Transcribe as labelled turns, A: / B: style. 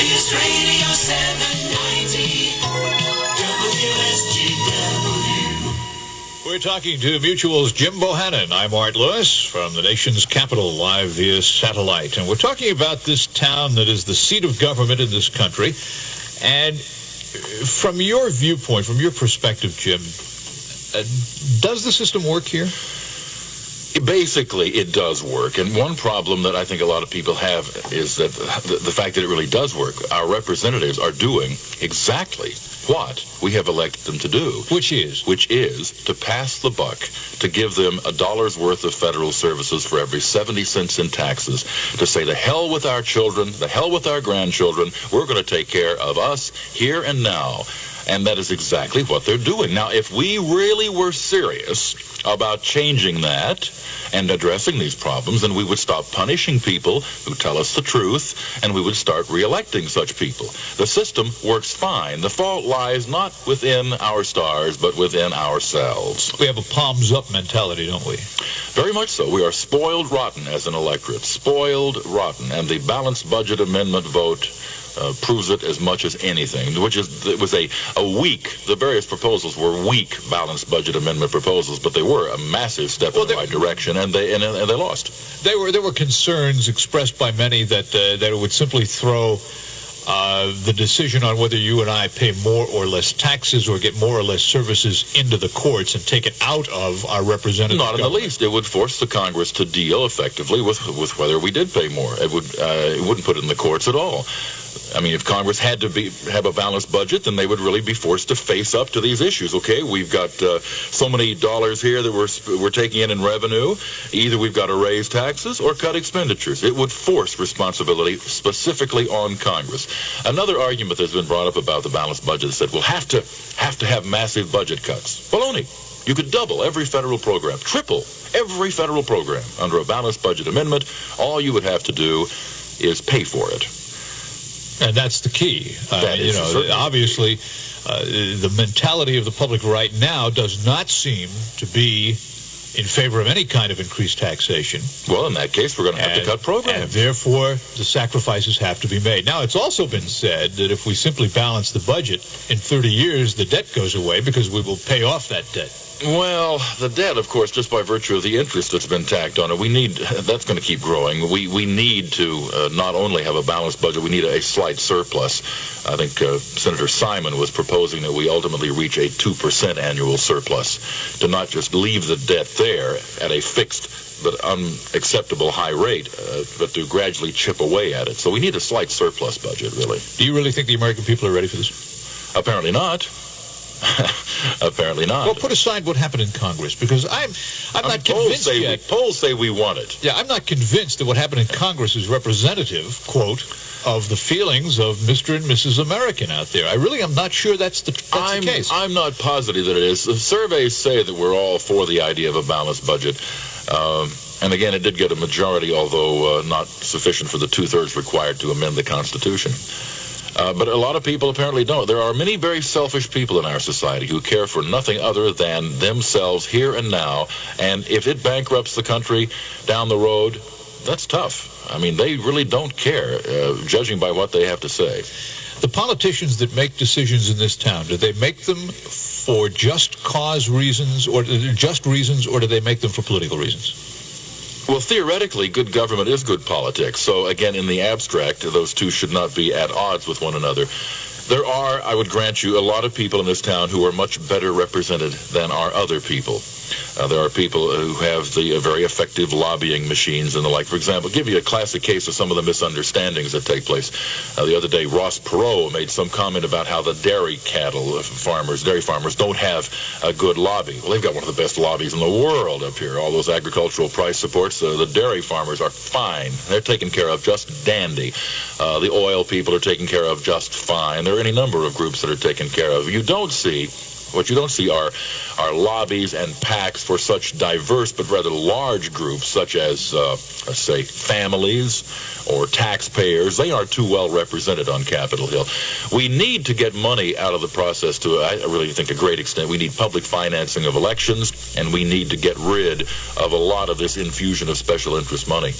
A: News Radio 790 WSGW.
B: We're talking to Mutual's Jim Bohannon. I'm Art Lewis from the nation's capital, live via satellite. And we're talking about this town that is the seat of government in this country. And from your viewpoint, from your perspective, Jim, does the system work here?
C: Basically, it does work. And one problem that I think a lot of people have is that the fact that it really does work. Our representatives are doing exactly what we have elected them to do.
B: Which is
C: to pass the buck, to give them $1 worth of federal services for every 70 cents in taxes, to say the hell with our children, the hell with our grandchildren, we're going to take care of us here and now. And that is exactly what they're doing. Now, if we really were serious about changing that and addressing these problems, then we would stop punishing people who tell us the truth, and we would start re-electing such people. The system works fine. The fault lies not within our stars, but within ourselves.
B: We have a palms-up mentality, don't we?
C: Very much so. We are spoiled rotten as an electorate. Spoiled rotten. And the balanced budget amendment vote proves it as much as anything, it was a weak, the various proposals were weak balanced budget amendment proposals, but they were a massive step in the right direction, and they lost.
B: There were concerns expressed by many that it would simply throw the decision on whether you and I pay more or less taxes or get more or less services into the courts and take it out of our representative
C: Not in
B: government.
C: the least. It would force the Congress to deal effectively with whether we did pay more. It wouldn't put it in the courts at all. I mean, if Congress had to have a balanced budget, then they would really be forced to face up to these issues. Okay, we've got so many dollars here that we're taking in revenue. Either we've got to raise taxes or cut expenditures. It would force responsibility specifically on Congress. Another argument that's been brought up about the balanced budget is that we'll have to have massive budget cuts. Baloney. You could double every federal program, triple every federal program under a balanced budget amendment. All you would have to do is pay for it.
B: And that's the key. Obviously, the mentality of the public right now does not seem to be in favor of any kind of increased taxation.
C: Well, in that case, we're going to have to cut programs.
B: And therefore, the sacrifices have to be made. Now, it's also been said that if we simply balance the budget, in 30 years, the debt goes away because we will pay off that debt.
C: Well, the debt, of course, just by virtue of the interest that's been tacked on it, that's going to keep growing. We need to not only have a balanced budget, we need a slight surplus. I think Senator Simon was proposing that we ultimately reach a 2% annual surplus, to not just leave the debt there at a fixed but unacceptable high rate, but to gradually chip away at it. So we need a slight surplus budget, really.
B: Do you really think the American people are ready for this?
C: Apparently not. Apparently not.
B: Well, put aside what happened in Congress, because I'm not convinced yet.
C: Polls say we want it.
B: Yeah, I'm not convinced that what happened in Congress is representative, quote, of the feelings of Mr. and Mrs. American out there. I really am not sure that's the case.
C: I'm not positive that it is. The surveys say that we're all for the idea of a balanced budget. And again, it did get a majority, although not sufficient for the two-thirds required to amend the Constitution. But a lot of people apparently don't. There are many very selfish people in our society who care for nothing other than themselves here and now. And if it bankrupts the country down the road, that's tough. I mean, they really don't care, judging by what they have to say.
B: The politicians that make decisions in this town, do they make them for just cause reasons or just reasons, or do they make them for political reasons?
C: Well, theoretically, good government is good politics. So, again, in the abstract, those two should not be at odds with one another. There are, I would grant you, a lot of people in this town who are much better represented than are other people. There are people who have the very effective lobbying machines and the like. For example, give you a classic case of some of the misunderstandings that take place. The other day, Ross Perot made some comment about how the dairy farmers don't have a good lobby. Well, they've got one of the best lobbies in the world up here. All those agricultural price supports, the dairy farmers are fine. They're taken care of just dandy. The oil people are taken care of just fine. There are any number of groups that are taken care of. What you don't see are lobbies and PACs for such diverse but rather large groups, such as, say, families or taxpayers. They are too well represented on Capitol Hill. We need to get money out of the process to, I really think, a great extent. We need public financing of elections, and we need to get rid of a lot of this infusion of special interest money.